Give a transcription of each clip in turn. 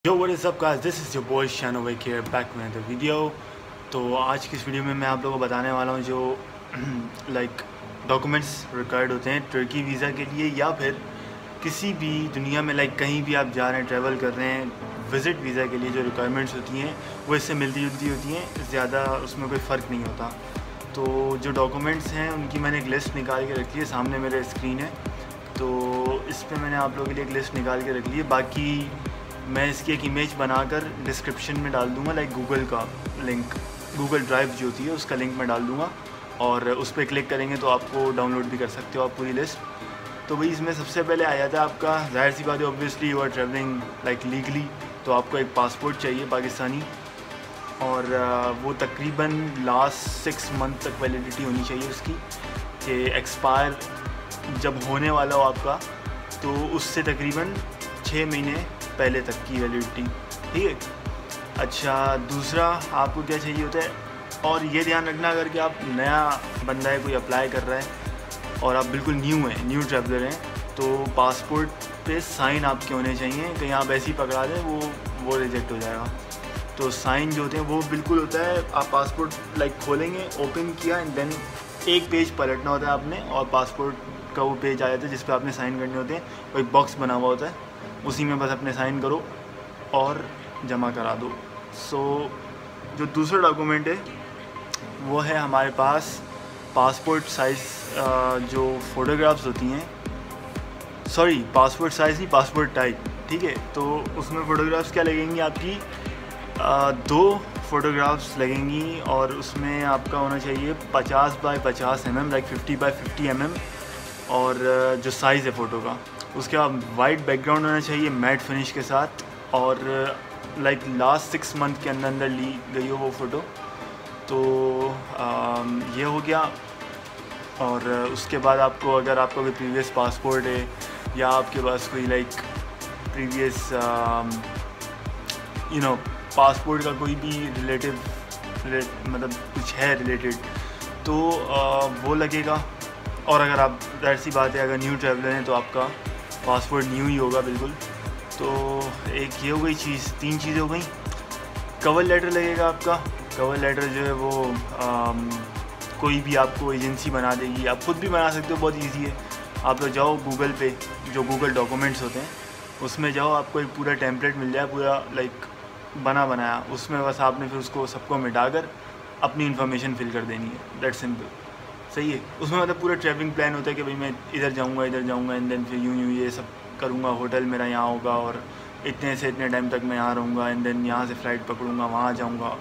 Yo, what is up guys, this is your boy Shanaway here back with the video। तो आज की इस video में मैं आप लोगों को बताने वाला हूँ जो लाइक डॉक्यूमेंट्स रिक्वायर्ड होते हैं टर्की वीज़ा के लिए या फिर किसी भी दुनिया में लाइक कहीं भी आप जा रहे हैं, ट्रैवल कर रहे हैं, विज़िट वीज़ा के लिए जो रिक्वायरमेंट्स होती हैं वो इससे मिलती जुलती होती हैं, ज़्यादा उसमें कोई फ़र्क नहीं होता। तो जो डॉक्यूमेंट्स हैं उनकी मैंने एक लिस्ट निकाल के रखी है, सामने मेरे स्क्रीन है, तो इस पर मैंने आप लोगों के लिए एक लिस्ट निकाल के रख ली है। बाकी मैं इसकी एक इमेज बनाकर डिस्क्रिप्शन में डाल दूंगा, लाइक गूगल का लिंक, गूगल ड्राइव जो होती है उसका लिंक मैं डाल दूंगा और उस पर क्लिक करेंगे तो आपको डाउनलोड भी कर सकते हो आप पूरी लिस्ट। तो भाई इसमें सबसे पहले आ जाता है आपका, जाहिर सी बात है, obviously you are travelling like legally, तो आपको एक पासपोर्ट चाहिए पाकिस्तानी, और वो तकरीबन लास्ट 6 मंथ तक वैलिडिटी होनी चाहिए उसकी, कि एक्सपायर जब होने वाला हो आपका तो उससे तकरीबन 6 महीने पहले तक की वैलिडिटी, ठीक है। अच्छा, दूसरा आपको क्या चाहिए होता है, और ये ध्यान रखना अगर कि आप नया बंदा है, कोई अप्लाई कर रहा है और आप बिल्कुल न्यू ट्रैवलर हैं, तो पासपोर्ट पे साइन आपके होने चाहिए। कहीं आप ऐसे ही पकड़ा दें वो रिजेक्ट हो जाएगा। तो साइन जो होते हैं वो बिल्कुल होता है, आप पासपोर्ट लाइक खोलेंगे, ओपन किया एंड देन एक पेज पलटना होता है आपने, और पासपोर्ट का वो पेज आ जाता है जिस पर आपने साइन करने होते हैं। वो एक बॉक्स बना हुआ होता है, उसी में बस अपने साइन करो और जमा करा दो। सो जो दूसरा डॉक्यूमेंट है वो है हमारे पास पासपोर्ट साइज़ जो फ़ोटोग्राफ्स होती हैं, सॉरी पासपोर्ट साइज़ नहीं, पासपोर्ट टाइप, ठीक है। तो उसमें फ़ोटोग्राफ्स क्या लगेंगी आपकी, 2 फ़ोटोग्राफ्स लगेंगी, और उसमें आपका होना चाहिए 50 by 50 mm, like 50 by 50 mm, और जो साइज़ है फ़ोटो का, उसके बाद वाइट बैकग्राउंड होना चाहिए मैट फिनिश के साथ, और लाइक लास्ट 6 मंथ के अंदर ली गई हो वो फ़ोटो। तो ये हो गया। और उसके बाद आपको, अगर आपका कोई प्रीवियस पासपोर्ट है या आपके पास कोई लाइक प्रीवियस पासपोर्ट का कोई भी रिलेटिव मतलब कुछ है रिलेटेड, तो वो लगेगा। और अगर आप, जाहिर सी बात है, अगर न्यू ट्रैवलर हैं तो आपका पासपोर्ट न्यू ही होगा बिल्कुल। तो एक ये हो गई चीज़, 3 चीज़ें हो गई। कवर लेटर लगेगा आपका। कवर लेटर जो है वो कोई भी आपको एजेंसी बना देगी, आप खुद भी बना सकते हो, बहुत इजी है। आप लोग जाओ गूगल पे, जो गूगल डॉक्यूमेंट्स होते हैं उसमें जाओ, आपको एक पूरा टेम्पलेट मिल जाए, पूरा लाइक बनाया, उसमें बस आपने फिर उसको सबको मिटाकर अपनी इन्फॉर्मेशन फिल कर देनी है, दैट सिंपल, सही है। उसमें मतलब पूरा ट्रैवलिंग प्लान होता है कि भाई मैं इधर जाऊंगा एंड देन फिर यूँ ये सब करूँगा, होटल मेरा यहाँ होगा और इतने से इतने टाइम तक मैं यहाँ रहूँगा, एंड देन यहाँ से फ़्लाइट पकड़ूँगा, वहाँ जाऊँगा,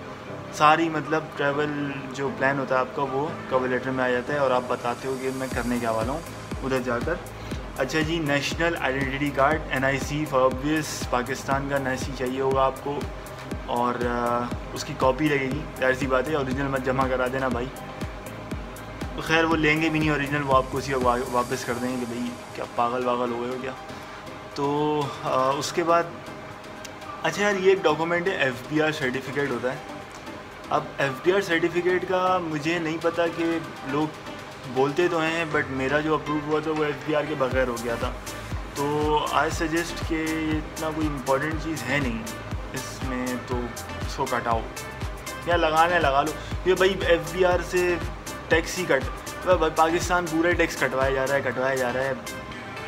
सारी मतलब ट्रैवल जो प्लान होता है आपका वो कवर लेटर में आ जाता है, और आप बताते हो कि मैं करने क्या वाला हूँ उधर जाकर। अच्छा जी, national identity card, NIC for obvious, Pakistan का NIC चाहिए होगा आपको, और उसकी कॉपी लगेगी, जाहिर सी बात है, ओरिजिनल मत जमा करा देना भाई। तो खैर वो लेंगे भी नहीं ओरिजिनल, वो आपको उसी वापस कर देंगे कि भाई क्या पागल वागल हो गए हो क्या। तो उसके बाद, अच्छा यार, ये एक डॉक्यूमेंट है, FBR सर्टिफिकेट होता है। अब FBR सर्टिफिकेट का मुझे नहीं पता, कि लोग बोलते तो हैं, बट मेरा जो अप्रूव हुआ था वो FBR के बगैर हो गया था। तो आई सजेस्ट कि इतना कोई इम्पोर्टेंट चीज़ है नहीं इसमें, तो इसको कटाओ, या लगाना है लगा लो, ये भाई FBR से टैक्स ही भाई पाकिस्तान पूरा टैक्स कटवाया जा रहा है,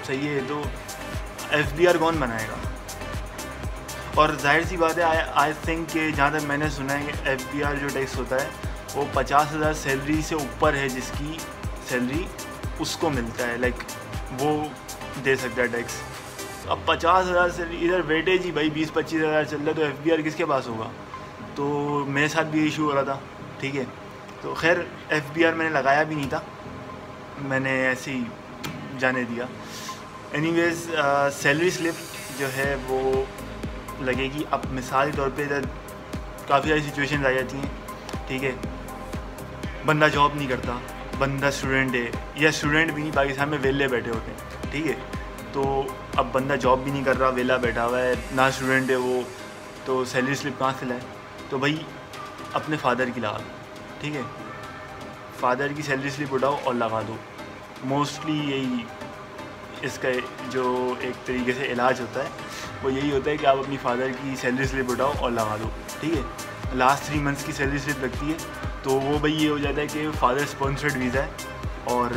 सही है। तो FBR कौन बनाएगा। और जाहिर सी बात है, आई थिंक कि जहाँ तक मैंने सुना है कि FBR जो टैक्स होता है वो 50,000 सैलरी से ऊपर है, जिसकी सैलरी उसको मिलता है, लाइक वो दे सकता है टैक्स। अब 50,000 सैलरी, इधर वेटेज ही भाई 20-25 हज़ार चल रहा है, तो FBR किसके पास होगा। तो मेरे साथ भी इशू हो रहा था, ठीक है। तो खैर FBR मैंने लगाया भी नहीं था, मैंने ऐसे ही जाने दिया। एनीवेज़, सैलरी स्लिप जो है वो लगेगी। अब मिसाल के तौर पे इधर काफ़ी सारी सिचुएशन आ जाती हैं, ठीक है। बंदा जॉब नहीं करता, बंदा स्टूडेंट है, या स्टूडेंट भी नहीं, पाकिस्तान में वेले बैठे होते हैं, ठीक है। तो अब बंदा जॉब भी नहीं कर रहा, वेला बैठा हुआ है, ना स्टूडेंट है वो, तो सैलरी स्लिप कहाँ से लाए। तो भाई अपने फादर की लगा दो, ठीक है, फादर की सैलरी स्लिप उठाओ और लगा दो। मोस्टली यही इसका जो एक तरीके से इलाज होता है वो यही होता है कि आप अपनी फादर की सैलरी स्लिप उठाओ और लगा दो, ठीक है। लास्ट 3 मंथ्स की सैलरी स्लिप लगती है, तो वो भाई ये हो जाता है कि फादर स्पॉन्सर्ड वीज़ा है और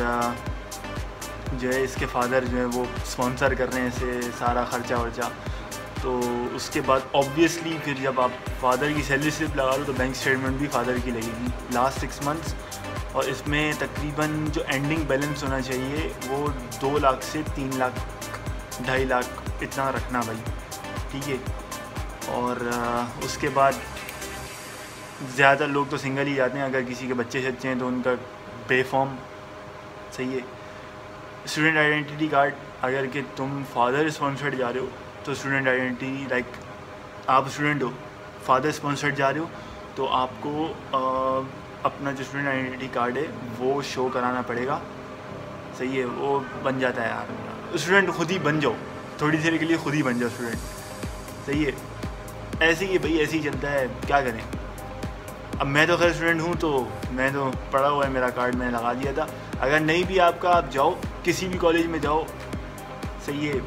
जो है इसके फादर जो है वो स्पॉन्सर कर रहे हैं इसे सारा ख़र्चा वर्चा। तो उसके बाद ऑब्वियसली फिर जब आप फादर की सैलरी स्लिप लगा दो तो बैंक स्टेटमेंट भी फादर की लगेगी लास्ट 6 मंथ्स, और इसमें तकरीबन जो एंडिंग बैलेंस होना चाहिए वो 2 लाख से 3 लाख 2.5 लाख इतना रखना भाई, ठीक है। और उसके बाद ज़्यादा लोग तो सिंगल ही जाते हैं, अगर किसी के बच्चे सच्चे हैं तो उनका पे फॉर्म सही है। स्टूडेंट आइडेंटिटी कार्ड, अगर कि तुम फादर स्पॉन्सर्ड जा रहे हो तो स्टूडेंट आइडेंटिटी लाइक आप स्टूडेंट हो, फादर स्पॉन्सर्ड जा रहे हो तो आपको अपना जो स्टूडेंट आइडेंटिटी कार्ड है वो शो कराना पड़ेगा, सही है। वो बन जाता है यार, स्टूडेंट खुद ही बन जाओ, थोड़ी देर के लिए खुद ही बन जाओ स्टूडेंट, सही है। ऐसे ही भाई, ऐसे ही चलता है, क्या करें। अब मैं तो खैर स्टूडेंट हूँ तो मैं तो पढ़ा हुआ है, मेरा कार्ड मैंने लगा दिया था। अगर नहीं भी आपका, आप जाओ किसी भी कॉलेज में जाओ, सही है,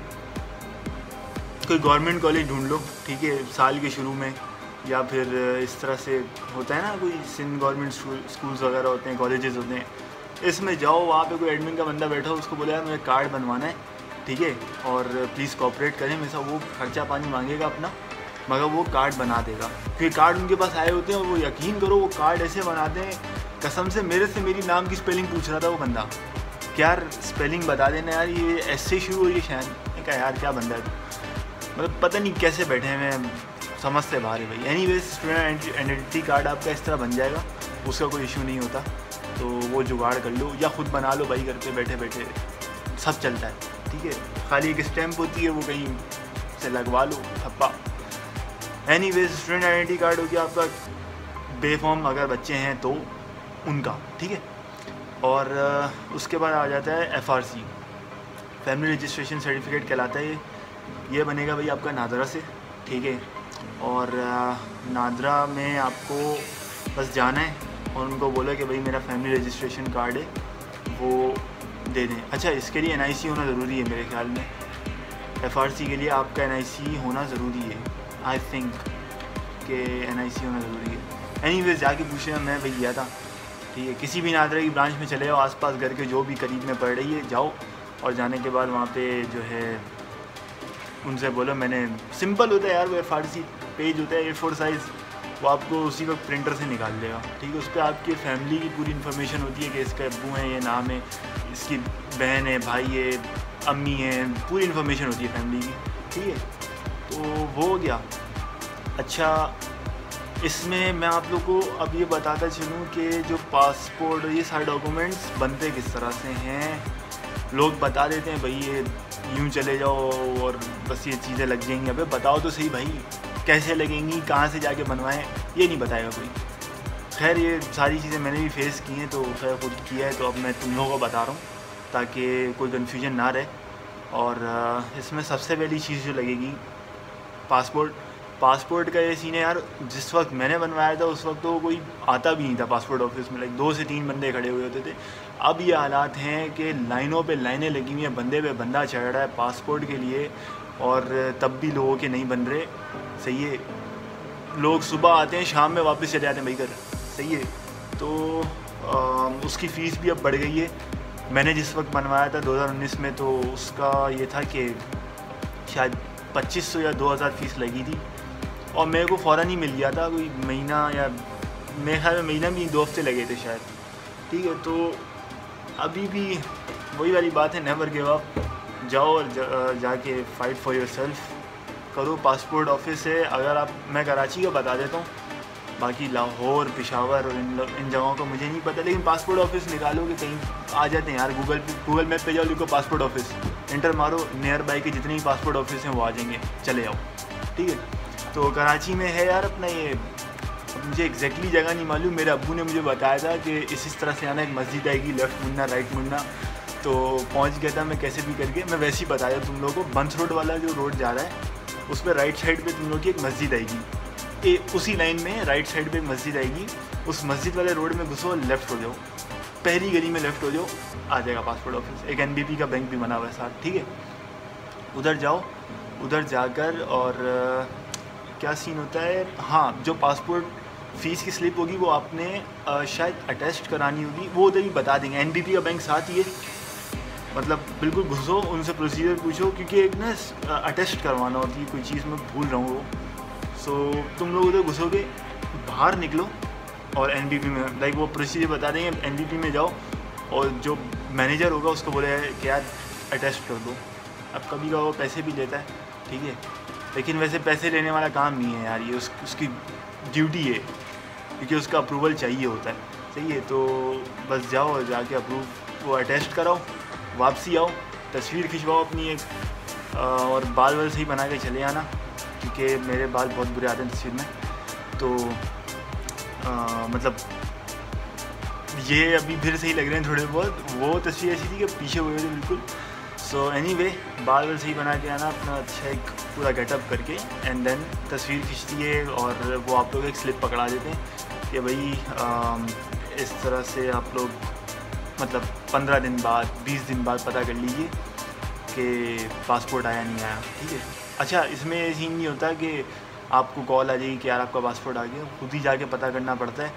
कोई गवर्नमेंट कॉलेज ढूंढ लो, ठीक है, साल के शुरू में, या फिर इस तरह से होता है ना कोई सिंध गवर्नमेंट स्कूल्स वगैरह होते हैं, कॉलेजेस होते हैं, इसमें जाओ, वहाँ पे कोई एडमिन का बंदा बैठा हो, उसको बोला यार मुझे कार्ड बनवाना है, ठीक है, और प्लीज़ कोऑपरेट करें, हमेशा वो खर्चा पानी मांगेगा अपना, मगर वो कार्ड बना देगा, क्योंकि कार्ड उनके पास आए होते हैं और वो यकीन करो वो कार्ड ऐसे बनाते हैं, कसम से मेरी नाम की स्पेलिंग पूछ रहा था वो बंदा, क्या यार स्पेलिंग बता देना यार, ये ऐसे शुरू हुई है शायद, मैं कहा यार क्या बंदा है, मतलब पता नहीं कैसे बैठे हैं, समझ से बाहर है भाई। एनीवेज स्टूडेंट आइडेंटिटी कार्ड आपका इस तरह बन जाएगा, उसका कोई इशू नहीं होता, तो वो जुगाड़ कर लो या ख़ुद बना लो भाई, घर पे बैठे बैठे सब चलता है, ठीक है। खाली एक स्टैम्प होती है, वो कहीं से लगवा लो, थप्पा। एनीवेज स्टूडेंट आइडेंटिटी कार्ड हो गया आपका, बे फॉर्म अगर बच्चे हैं तो उनका, ठीक है। और उसके बाद आ जाता है FRC, फैमिली रजिस्ट्रेशन सर्टिफिकेट कहलाता है ये बनेगा भाई आपका नादरा से, ठीक है। और नादरा में आपको बस जाना है और उनको बोला कि भाई मेरा फैमिली रजिस्ट्रेशन कार्ड है वो दे दें। अच्छा, इसके लिए NIC होना ज़रूरी है मेरे ख्याल में, FRC के लिए आपका NIC होना ज़रूरी है, आई थिंक कि NIC होना ज़रूरी है। एनीवेज जाके पूछे, मैं भाई गया था, ठीक है, किसी भी नादरा की ब्रांच में चले जाओ, आसपास घर के जो भी करीब में पड़ रही है जाओ, और जाने के बाद वहाँ पे जो है उनसे बोलो मैंने, सिंपल होता है यार, वो FRC पेज होता है A4 साइज़, वो आपको उसी वक्त प्रिंटर से निकाल देगा, ठीक है। उस पर आपकी फैमिली की पूरी इन्फॉर्मेशन होती है कि इसका अब्बू है, ये नाम है, इसकी बहन है, भाई है, अम्मी है, पूरी इन्फॉर्मेशन होती है फैमिली की, ठीक है। तो वो हो गया। अच्छा, इसमें मैं आप लोग को अब ये बताता चलूँ कि जो पासपोर्ट ये सारे डॉक्यूमेंट्स बनते किस तरह से हैं। लोग बता देते हैं भाई ये यूँ चले जाओ और बस ये चीज़ें लग जाएंगी, अबे बताओ तो सही भाई कैसे लगेंगी, कहाँ से जाके बनवाएं, ये नहीं बताएगा कोई। खैर ये सारी चीज़ें मैंने भी फेस की हैं, तो खैर खुद किया है, तो अब मैं तुम लोगों को बता रहा हूँ ताकि कोई कन्फ्यूजन ना रहे। और इसमें सबसे पहली चीज़ जो लगेगी पासपोर्ट का ये सीन है यार, जिस वक्त मैंने बनवाया था उस वक्त तो कोई आता भी नहीं था पासपोर्ट ऑफिस में, लाइक 2 से 3 बंदे खड़े हुए होते थे। अब ये हालात हैं कि लाइनों पे लाइनें लगी हुई हैं, बंदे पे बंदा चढ़ रहा है पासपोर्ट के लिए, और तब भी लोगों के नहीं बन रहे, सही है। लोग सुबह आते हैं, शाम में वापस चले जाते हैं भाई घर, सही है। तो उसकी फ़ीस भी अब बढ़ गई है। मैंने जिस वक्त बनवाया था 2019 में, तो उसका ये था कि शायद 2500 या 2000 फ़ीस लगी थी, और मेरे को फ़ौरन ही मिल गया था, कोई महीना या मेरे ख्याल में महीना भी 2 हफ्ते लगे थे शायद, ठीक है। तो अभी भी वही वाली बात है, नेवर गिव अप, जाओ और जाके फ़ाइट फॉर योरसेल्फ करो। पासपोर्ट ऑफिस है, अगर आप, मैं कराची का बता देता हूँ, बाकी लाहौर, पेशावर और इन जगहों का मुझे नहीं पता, लेकिन पासपोर्ट ऑफिस निकालोगे कहीं आ जाते हैं यार, गूगल मैप पे जाओ, लिखो पासपोर्ट ऑफिस, इंटर मारो, नियर बाई के जितने भी पासपोर्ट ऑफिस हैं वो आ जाएंगे, चले जाओ, ठीक है। तो कराची में है यार अपना ये, मुझे एग्जैक्टली जगह नहीं मालूम, मेरे अब्बू ने मुझे बताया था कि इस तरह से आना, एक मस्जिद आएगी, लेफ़्ट मुड़ना, राइट मुड़ना, तो पहुंच गया था मैं कैसे भी करके। मैं वैसे ही बताया तुम लोगों को, बंस रोड वाला जो रोड जा रहा है उस पर राइट साइड पे तुम लोग की एक मस्जिद आएगी, उसी लाइन में राइट साइड पे एक मस्जिद आएगी, उस मस्जिद वाले रोड में घुसो, लेफ़्ट हो जाओ, पहली गली में लेफ़्ट हो जाओ, आ जाएगा पासपोर्ट ऑफिस। एक NBP का बैंक भी बना हुआ है साथ, ठीक है। उधर जाओ, उधर जाकर और क्या सीन होता है, हाँ, जो पासपोर्ट फ़ीस की स्लिप होगी वो आपने शायद अटेस्ट करानी होगी, वो उधर ही बता देंगे। NBP का बैंक साथ ही है, मतलब बिल्कुल घुसो, उनसे प्रोसीजर पूछो, क्योंकि एक ना अटेस्ट करवाना होती है कोई चीज़, मैं भूल रहा हूँ वो। सो तुम लोग उधर घुसोगे, बाहर निकलो और NBP में लाइक वो प्रोसीजर बता देंगे। NBP में जाओ और जो मैनेजर होगा उसको बोले कि यार अटेस्ट कर दो। अब कभी का वो पैसे भी लेता है, ठीक है, लेकिन वैसे पैसे लेने वाला काम नहीं है यार, ये उसकी ड्यूटी है, क्योंकि उसका अप्रूवल चाहिए होता है, सही है। तो बस जाओ और जाके अप्रूव वो अटेस्ट कराओ, वापसी आओ, तस्वीर खिंचवाओ अपनी एक, और बाल वाल सही बना के चले आना, क्योंकि मेरे बाल बहुत बुरे आते हैं तस्वीर में। तो मतलब ये अभी फिर सही लग रहे हैं थोड़े बहुत, वो तस्वीर ऐसी थी कि पीछे हुए थे बिल्कुल। सो एनीवे, बाल वाल सही बना के आना अपना, अच्छा एक पूरा गेटअप करके, एंड देन तस्वीर खींचती है और वो आप लोग एक स्लिप पकड़ा देते हैं कि भाई इस तरह से आप लोग मतलब 15 दिन बाद 20 दिन बाद पता कर लीजिए कि पासपोर्ट आया नहीं आया, ठीक है। अच्छा, इसमें ये सीन नहीं होता कि आपको कॉल आ जाएगी कि यार आपका पासपोर्ट आ गया, खुद ही जाके पता करना पड़ता है।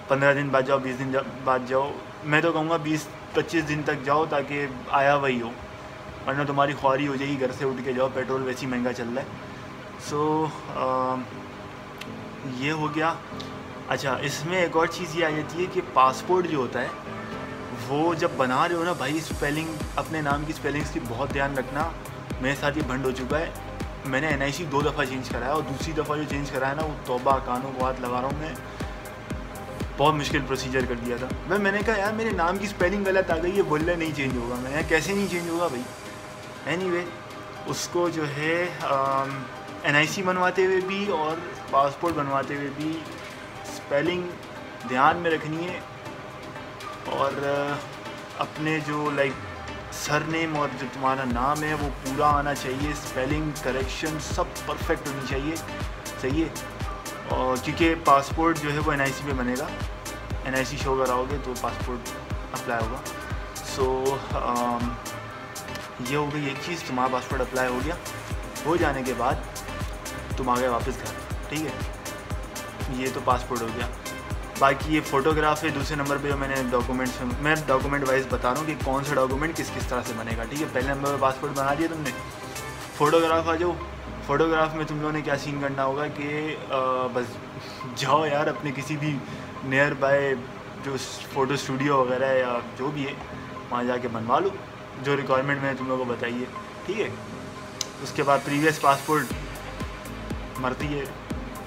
15 दिन बाद जाओ, 20 दिन बाद जाओ, मैं तो कहूँगा 20-25 दिन तक जाओ ताकि आया वही हो, वरना तुम्हारी ख्वारी हो जाएगी, घर से उठ के जाओ, पेट्रोल वैसे ही महंगा चल रहा है। सो ये हो गया। अच्छा, इसमें एक और चीज़ ये आ जाती है कि पासपोर्ट जो होता है वो जब बना रहे हो ना भाई, स्पेलिंग, अपने नाम की स्पेलिंग्स की बहुत ध्यान रखना। मेरे साथ ये भंड हो चुका है, मैंने NIC 2 दफ़ा चेंज कराया और दूसरी दफ़ा जो चेंज कराया ना, वो तौबा, कानों को हाथ लगा रहा हूँ मैं, बहुत मुश्किल प्रोसीजर कर दिया था। मैंने कहा यार मेरे नाम की स्पेलिंग गलत आ गई है, बोल रहे नहीं चेंज होगा। मैं कैसे नहीं चेंज होगा भाई। एनीवे, उसको जो है NIC बनवाते हुए भी और पासपोर्ट बनवाते हुए भी स्पेलिंग ध्यान में रखनी है, और अपने जो लाइक सरनेम और जो तुम्हारा नाम है वो पूरा आना चाहिए, स्पेलिंग करेक्शन सब परफेक्ट होनी चाहिए, सही है। और क्योंकि पासपोर्ट जो है वो NIC पे बनेगा, NIC शो कराओगे तो पासपोर्ट अप्लाई होगा। सो ये हो गई एक चीज़, तुम्हारा पासपोर्ट अप्लाई हो गया, हो जाने के बाद तुम आ गए वापस घर, ठीक है, ये तो पासपोर्ट हो गया। बाकी ये फ़ोटोग्राफ है दूसरे नंबर पे, जो मैंने डॉक्यूमेंट्स, मैं डॉक्यूमेंट वाइज बता रहा हूँ कि कौन सा डॉक्यूमेंट किस किस तरह से बनेगा, ठीक है। पहले नंबर पे पासपोर्ट बना दिया तुमने, फ़ोटोग्राफ आ जाओ। फ़ोटोग्राफ में तुम लोगों ने क्या सीन करना होगा कि बस जाओ यार अपने किसी भी नियर बाय जो फ़ोटो स्टूडियो वगैरह है या जो भी है, वहाँ जाके बनवा लो जो रिक्वायरमेंट मैंने तुम लोगों को बताई है, ठीक है। उसके बाद प्रीवियस पासपोर्ट मरती है,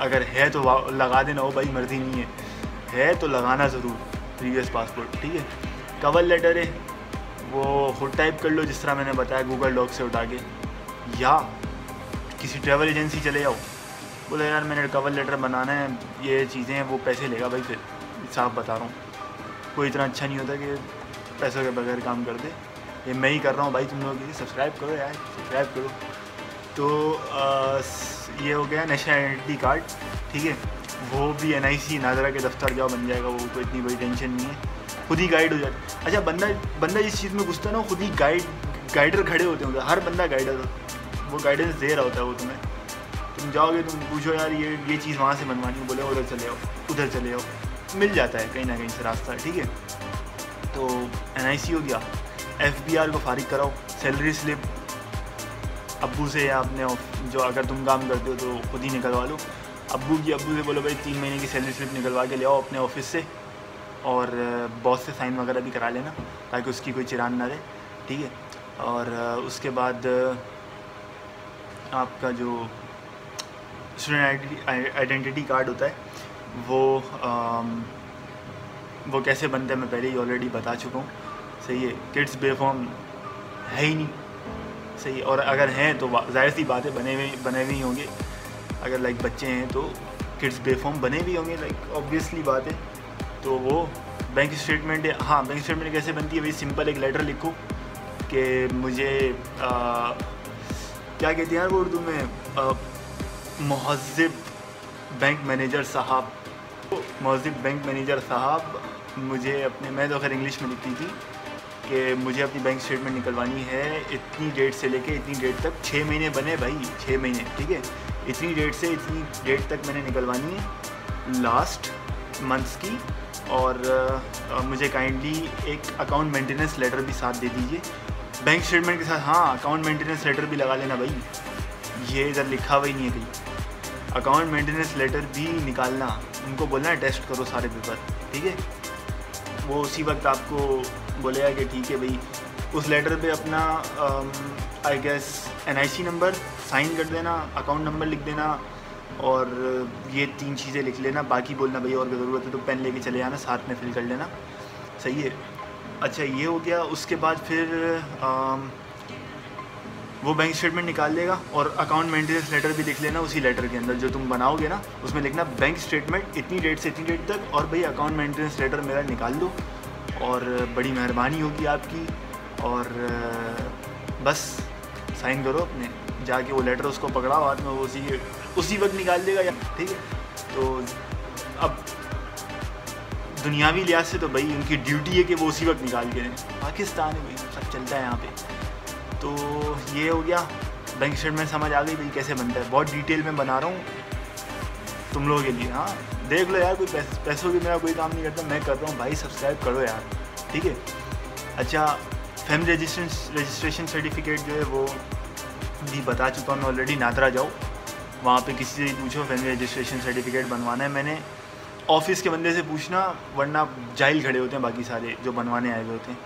अगर है तो लगा देना, हो भाई मर्जी नहीं है तो लगाना ज़रूर प्रीवियस पासपोर्ट, ठीक है। कवर लेटर है वो खुद टाइप कर लो जिस तरह मैंने बताया गूगल डॉक से उठा के, या किसी ट्रैवल एजेंसी चले जाओ, बोले यार मैंने कवर लेटर बनाना है, ये चीज़ें हैं, वो पैसे लेगा भाई, फिर साफ बता रहा हूँ, कोई इतना अच्छा नहीं होता कि पैसों के बगैर काम कर दे। ये मैं ही कर रहा हूँ भाई, तुम लोग सब्सक्राइब करो यार, सब्सक्राइब करो। तो ये हो गया नेशनल आइडेंटिटी कार्ड, ठीक है, वो भी NIC नाजरा के दफ्तर जाओ बन जाएगा, वो कोई इतनी बड़ी टेंशन नहीं है, खुद ही गाइड हो जाए। अच्छा, बंदा जिस चीज़ में घुसता है ना, खुद ही गाइडर खड़े होते हैं, हर बंदा गाइडर, वो गाइडेंस दे रहा होता है वो तुम्हें। तुम जाओगे, तुम पूछो यार ये चीज़ वहाँ से बनवानी है, बोले उधर चले आओ, उधर चले आओ, मिल जाता है कहीं ना कहीं से रास्ता, ठीक है। तो NIC हो गया। FBR को फारिग कराओ, सैलरी स्लिप अब्बू से या अपने जो अगर तुम काम करते हो तो खुद ही निकलवा लो, अब्बू से बोलो भाई 3 महीने की सैलरी स्लिप निकलवा के ले आओ अपने ऑफिस से, और बॉस से साइन वगैरह भी करा लेना ताकि उसकी कोई चिरान ना रहे, ठीक है। और उसके बाद आपका जो स्टूडेंट आइडेंटिटी कार्ड होता है वो कैसे बनता है मैं पहले ही ऑलरेडी बता चुका हूँ, सही है। किड्स बे फॉर्म है ही नहीं, सही, और अगर हैं तो जाहिर सी बात है बने हुए ही होंगे, अगर लाइक बच्चे हैं तो किड्स बे फॉर्म बने भी होंगे, लाइक ऑब्वियसली बात है। तो वो बैंक स्टेटमेंट है, हाँ बैंक स्टेटमेंट कैसे बनती है, वही सिंपल एक लेटर लिखो कि मुझे क्या कहते हैं यार वो उर्दू में, मुहज़्ज़िब बैंक मैनेजर साहब मुझे अपने, मैं तो खैर इंग्लिश में लिखी थी कि मुझे अपनी बैंक स्टेटमेंट निकलवानी है इतनी डेट से लेके इतनी डेट तक। 6 महीने बने भाई, 6 महीने, ठीक है। इतनी डेट से इतनी डेट तक मैंने निकलवानी है लास्ट मंथ्स की। और मुझे काइंडली एक अकाउंट मेंटेनेंस लेटर भी साथ दे दीजिए बैंक स्टेटमेंट के साथ। हाँ, अकाउंट मेंटेनेंस लेटर भी लगा लेना भाई, ये इधर लिखा हुआ ही नहीं है कहीं। अकाउंट मेंटेनेंस लेटर भी निकालना, उनको बोलना है टेस्ट करो सारे पेपर, ठीक है। वो उसी वक्त आपको बोलेगा कि ठीक है भाई, उस लेटर पे अपना I guess NIC number sign कर देना, अकाउंट नंबर लिख देना और ये 3 चीज़ें लिख लेना। बाकी बोलना भाई और ज़रूरत है तो पेन लेके चले जाना, साथ में फिल कर लेना, सही है। अच्छा, ये हो गया। उसके बाद फिर वो बैंक स्टेटमेंट निकाल लेगा और अकाउंट मेंटेनेंस लेटर भी लिख लेना। उसी लेटर के अंदर जो तुम बनाओगे ना, उसमें लिखना बैंक स्टेटमेंट इतनी डेट से इतनी डेट तक, और भाई अकाउंट मेंटेनेंस लेटर मेरा निकाल दो और बड़ी मेहरबानी होगी आपकी। और बस साइन करो अपने, जाके वो लेटर उसको पकड़ाओ हाथ में, वो उसी वक्त निकाल देगा यार, ठीक है। तो अब दुनियावी लिहाज से तो भाई उनकी ड्यूटी है कि वो उसी वक्त निकाल के दें। पाकिस्तान है भाई, सब चलता है यहाँ पे। तो ये हो गया, बैंक स्टेटमेंट समझ आ गई भाई कैसे बनता है। बहुत डिटेल में बना रहा हूँ तुम लोगों के लिए। हाँ, देख लो यार, कोई पैसों की मेरा कोई काम नहीं करता, मैं कर रहा हूँ भाई। सब्सक्राइब करो यार, ठीक है। अच्छा, फैमिली रजिस्ट्रेशन सर्टिफिकेट जो है वो भी बता चुका हूँ मैं ऑलरेडी। नादरा जाओ, वहाँ पे किसी से पूछो फैमिली रजिस्ट्रेशन सर्टिफिकेट बनवाना है। मैंने ऑफिस के बंदे से पूछना, वरना जाहिल खड़े होते हैं बाकी सारे जो बनवाने आए हुए होते हैं।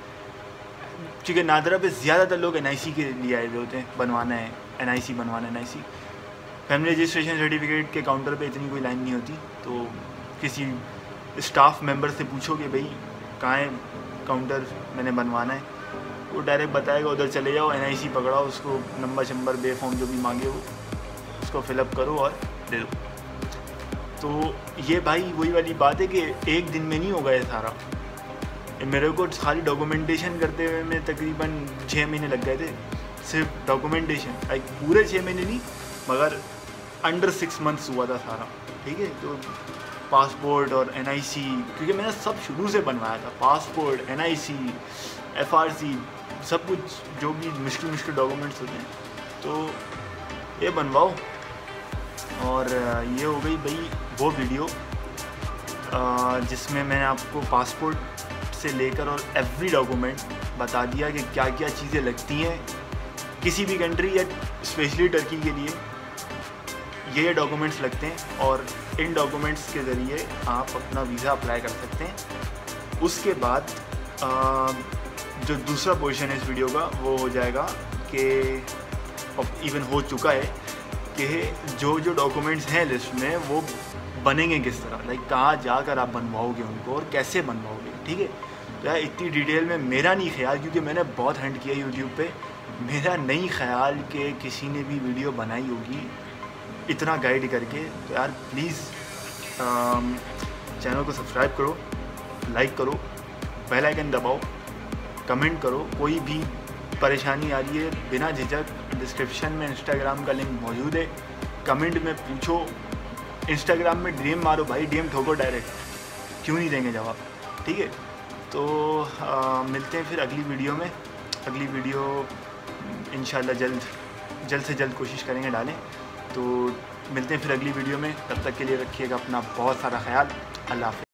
क्योंकि नादरा पे ज़्यादातर लोग NIC के लिए आए हुए होते हैं, बनवाना है NIC, बनवाना है NIC। फैमिली रजिस्ट्रेशन सर्टिफिकेट के काउंटर पे इतनी कोई लाइन नहीं होती, तो किसी स्टाफ मेंबर से पूछो कि भाई कहाँ है काउंटर, मैंने बनवाना है, वो डायरेक्ट बताएगा। उधर चले जाओ, NIC पकड़ाओ, उसको नंबर शंबर बे फॉर्म जो भी मांगे वो उसको फिलअप करो और दे दो। तो ये भाई वही वाली बात है कि एक दिन में नहीं होगा ये सारा। मेरे को सारी डॉक्यूमेंटेशन करते हुए में तकरीबन 6 महीने लग गए थे, सिर्फ डॉक्यूमेंटेशन। लाइक पूरे 6 महीने नहीं, मगर अंडर 6 मंथ्स हुआ था सारा, ठीक है। तो पासपोर्ट और NIC, क्योंकि मैंने सब शुरू से बनवाया था, पासपोर्ट, NIC, FRC, सब कुछ जो भी मुश्किल डॉक्यूमेंट्स होते हैं, तो ये बनवाओ। और ये हो गई भाई वो वीडियो जिसमें मैंने आपको पासपोर्ट से लेकर और एवरी डॉक्यूमेंट बता दिया कि क्या क्या चीज़ें लगती हैं किसी भी कंट्री या स्पेशली टर्की के लिए। ये डॉक्यूमेंट्स लगते हैं और इन डॉक्यूमेंट्स के ज़रिए आप अपना वीज़ा अप्लाई कर सकते हैं। उसके बाद जो दूसरा पोर्शन है इस वीडियो का वो हो जाएगा कि इवन हो चुका है कि जो डॉक्यूमेंट्स हैं लिस्ट में वो बनेंगे किस तरह, लाइक कहाँ जाकर आप बनवाओगे उनको और कैसे बनवाओगे, ठीक है। तो यार इतनी डिटेल में मेरा नहीं ख्याल, क्योंकि मैंने बहुत हंट किया यूट्यूब पे, मेरा नहीं ख्याल कि किसी ने भी वीडियो बनाई होगी इतना गाइड करके। तो यार प्लीज़ चैनल को सब्सक्राइब करो, लाइक करो, बेल आइकन दबाओ, कमेंट करो। कोई भी परेशानी आ रही है बिना झिझक डिस्क्रिप्शन में इंस्टाग्राम का लिंक मौजूद है, कमेंट में पूछो। इंस्टाग्राम में DM मारो भाई, DM ठोको डायरेक्ट, क्यों नहीं देंगे जवाब, ठीक है। तो मिलते हैं फिर अगली वीडियो में। अगली वीडियो इंशाल्लाह जल्द से जल्द कोशिश करेंगे डालें। तो मिलते हैं फिर अगली वीडियो में, तब तक के लिए रखिएगा अपना बहुत सारा ख्याल। अल्लाह हाफ़िज़।